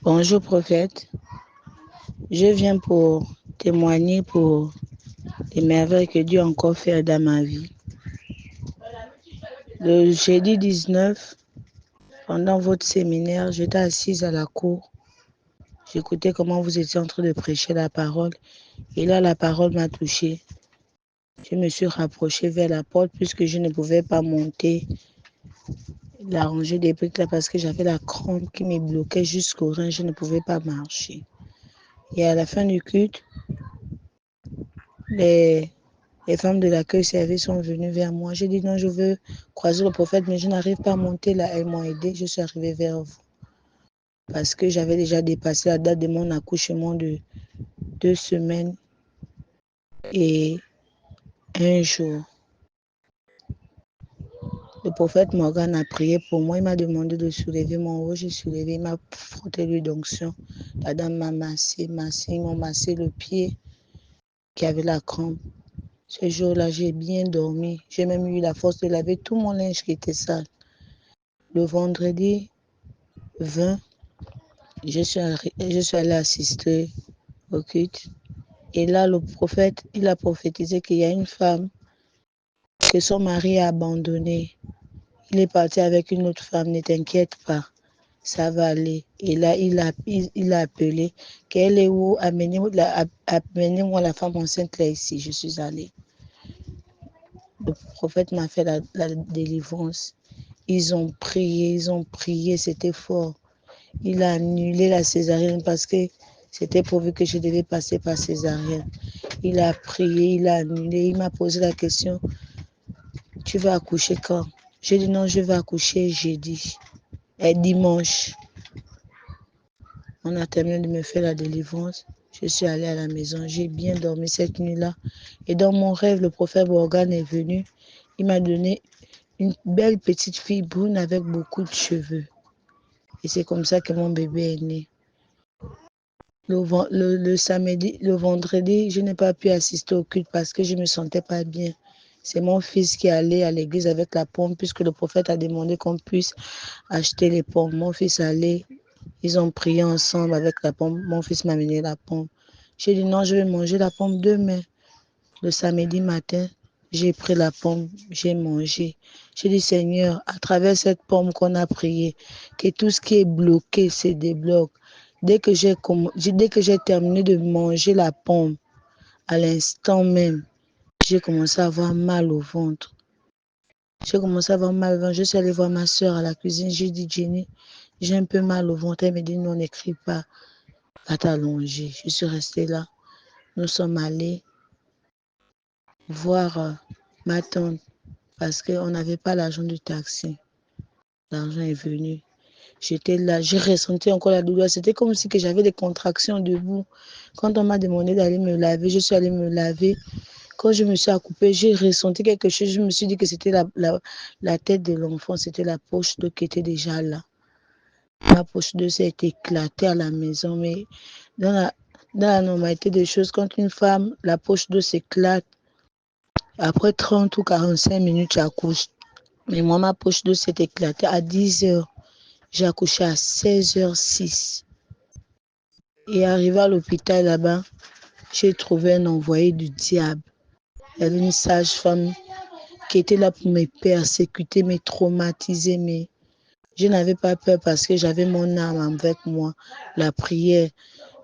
Bonjour prophète, je viens pour témoigner pour les merveilles que Dieu a encore fait dans ma vie. Le jeudi 19, pendant votre séminaire, j'étais assise à la cour. J'écoutais comment vous étiez en train de prêcher la parole. Et là, la parole m'a touchée. Je me suis rapprochée vers la porte puisque je ne pouvais pas monter la rangée des briques là parce que j'avais la crampe qui me bloquait jusqu'au rein. Je ne pouvais pas marcher. Et à la fin du culte, les femmes de l'accueil service sont venues vers moi. J'ai dit non, je veux croiser le prophète, mais je n'arrive pas à monter là. Elles m'ont aidé. Je suis arrivée vers vous. Parce que j'avais déjà dépassé la date de mon accouchement de 2 semaines et 1 jour. Le prophète Morgan a prié pour moi. Il m'a demandé de soulever mon haut. J'ai soulevé. Il m'a frotté l'huile d'onction. La dame m'a massé. Ils m'ont massé le pied qui avait la crampe. Ce jour-là, j'ai bien dormi. J'ai même eu la force de laver tout mon linge qui était sale. Le vendredi 20, je suis allée assister au culte. Et là, le prophète, il a prophétisé qu'il y a une femme que son mari a abandonnée. Il est parti avec une autre femme, ne t'inquiète pas, ça va aller. Et là, il a appelé qu'elle est où, amenez-moi la femme enceinte là ici. Je suis allée. Le prophète m'a fait la délivrance. Ils ont prié, c'était fort. Il a annulé la césarienne parce que c'était prévu que je devais passer par césarienne. Il a prié, il a annulé, il m'a posé la question, tu vas accoucher quand? J'ai dit non, je vais accoucher jeudi et dimanche. On a terminé de me faire la délivrance. Je suis allée à la maison, j'ai bien dormi cette nuit-là. Et dans mon rêve, le prophète Morgan est venu. Il m'a donné une belle petite fille brune avec beaucoup de cheveux. Et c'est comme ça que mon bébé est né. Le vendredi, je n'ai pas pu assister au culte parce que je ne me sentais pas bien. C'est mon fils qui est allé à l'église avec la pomme puisque le prophète a demandé qu'on puisse acheter les pommes. Mon fils est allé, ils ont prié ensemble avec la pomme. Mon fils m'a amené la pomme. J'ai dit non, je vais manger la pomme demain. Le samedi matin, j'ai pris la pomme, j'ai mangé. J'ai dit Seigneur, à travers cette pomme qu'on a prié, que tout ce qui est bloqué se débloque. Dès que j'ai terminé de manger la pomme, à l'instant même, j'ai commencé à avoir mal au ventre. Je suis allée voir ma soeur à la cuisine. J'ai dit, Jenny, j'ai un peu mal au ventre. Elle me dit, non, n'écris pas, va t'allonger. Je suis restée là. Nous sommes allés voir ma tante parce qu'on n'avait pas l'argent du taxi. L'argent est venu. J'étais là, j'ai ressenti encore la douleur. C'était comme si que j'avais des contractions debout. Quand on m'a demandé d'aller me laver, je suis allée me laver. Quand je me suis accoupée, j'ai ressenti quelque chose. Je me suis dit que c'était la tête de l'enfant, c'était la poche d'eau qui était déjà là. Ma poche d'eau s'est éclatée à la maison. Mais dans la normalité des choses, quand une femme, la poche d'eau s'éclate, après 30 ou 45 minutes, j'accouche. Mais moi, ma poche d'eau s'est éclatée à 10 heures. J'ai accouché à 16h06. Et arrivé à l'hôpital là-bas, j'ai trouvé un envoyé du diable. Il y avait une sage-femme qui était là pour me persécuter, me traumatiser. Mais je n'avais pas peur parce que j'avais mon âme avec moi, la prière.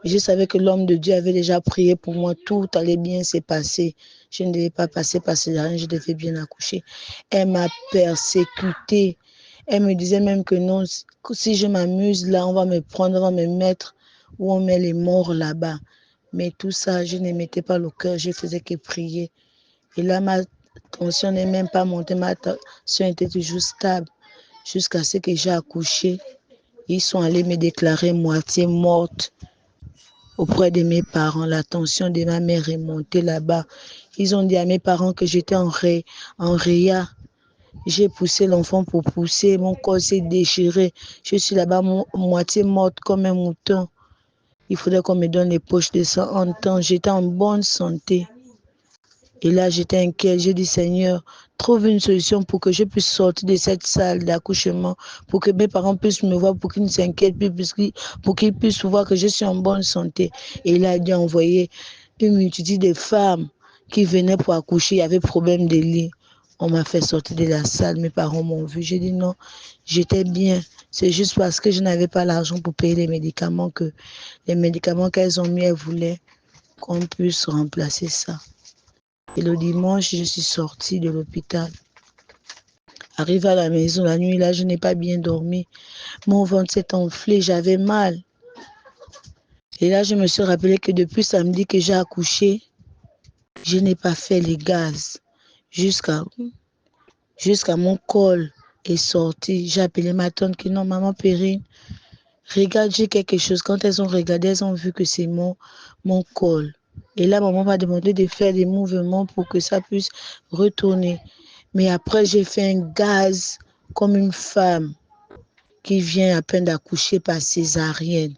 Je savais que l'homme de Dieu avait déjà prié pour moi, tout allait bien se passer. Je ne devais pas passer par césarienne, je devais bien accoucher. Elle m'a persécutée. Elle me disait même que non, si je m'amuse là, on va me prendre, on va me mettre où on met les morts là-bas. Mais tout ça, je ne mettais pas le cœur, je faisais que prier. Et là, ma tension n'est même pas montée, ma tension était toujours stable. Jusqu'à ce que j'ai accouché, ils sont allés me déclarer moitié morte auprès de mes parents. La tension de ma mère est montée là-bas. Ils ont dit à mes parents que j'étais en réa. J'ai poussé l'enfant pour pousser, mon corps s'est déchiré. Je suis là-bas moitié morte comme un mouton. Il faudrait qu'on me donne les poches de sang en temps. J'étais en bonne santé. Et là, j'étais inquiète. J'ai dit, Seigneur, trouve une solution pour que je puisse sortir de cette salle d'accouchement, pour que mes parents puissent me voir, pour qu'ils ne s'inquiètent plus, pour qu'ils puissent voir que je suis en bonne santé. Et il a dû envoyer une multitude de femmes qui venaient pour accoucher, il y avait problème de lit. On m'a fait sortir de la salle, mes parents m'ont vu. J'ai dit non, j'étais bien. C'est juste parce que je n'avais pas l'argent pour payer les médicaments qu'elles ont mis, elles voulaient qu'on puisse remplacer ça. Et le dimanche, je suis sortie de l'hôpital. Arrivé à la maison, la nuit, là, je n'ai pas bien dormi. Mon ventre s'est enflé, j'avais mal. Et là, je me suis rappelé que depuis samedi que j'ai accouché, je n'ai pas fait les gaz. Jusqu'à mon col est sorti. J'ai appelé ma tante qui dit non, maman Périne, regarde, j'ai quelque chose. Quand elles ont regardé, elles ont vu que c'est mon col. Et là, maman m'a demandé de faire des mouvements pour que ça puisse retourner. Mais après, j'ai fait un gaz comme une femme qui vient à peine d'accoucher par césarienne.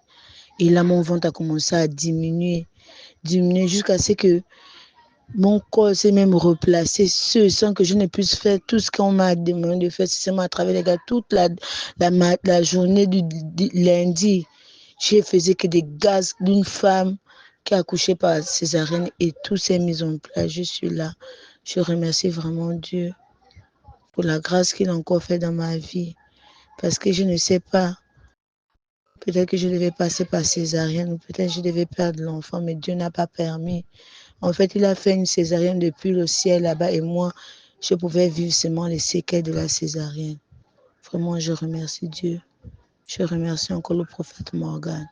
Et là, mon ventre a commencé à diminuer jusqu'à ce que mon corps s'est même replacé sans que je ne puisse faire tout ce qu'on m'a demandé de faire, c'est seulement à travers les gars. Toute la journée du lundi, je faisais que des gaz d'une femme qui a accouché par césarienne et tout s'est mis en place. Je suis là. Je remercie vraiment Dieu pour la grâce qu'il a encore fait dans ma vie. Parce que je ne sais pas, peut-être que je devais passer par césarienne ou peut-être que je devais perdre l'enfant, mais Dieu n'a pas permis. En fait, il a fait une césarienne depuis le ciel là-bas et moi, je pouvais vivre seulement les séquelles de la césarienne. Vraiment, je remercie Dieu. Je remercie encore le prophète Morgan.